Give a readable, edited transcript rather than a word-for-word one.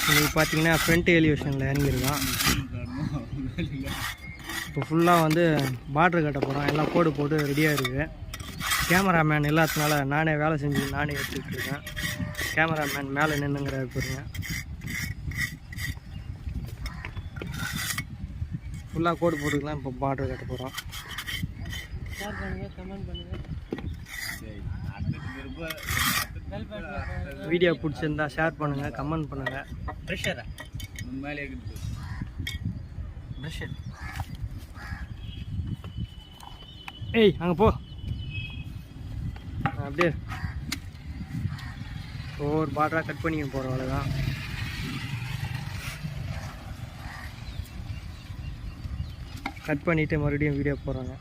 இன்றைக்கி பார்த்தீங்கன்னா ஃப்ரண்ட் எலிவேஷனில் இறங்கியிருக்கான். இப்போ ஃபுல்லாக வந்து பார்ட்ரு கட்ட போகிறோம். எல்லாம் கோடு போட்டு ரெடியாக இருக்குது. கேமராமேன் இல்லாததுனால நானே வேலை செஞ்சு நானே எடுத்துக்கிட்டு இருக்கேன். கேமராமேன் மேலே நின்றுங்கிறாரு பாருங்க. ஃபுல்லாக கோடு போட்டுக்கலாம். இப்போ பார்ட்ரு கட்ட போகிறோம். ஷேர் பண்ணுங்கள், கமெண்ட் பண்ணுங்கள். வீடியோ பிடிச்சிருந்தா ஷேர் பண்ணுங்கள், கமெண்ட் பண்ணுங்கள். ப்ரெஷர் ஏய் அங்கே போ. அப்படியே ஒவ்வொரு பார்டராக கட் பண்ணிக்க போகிறோம். அவ்வளோதான். கட் பண்ணிவிட்டு மறுபடியும் வீடியோ போடுறாங்க.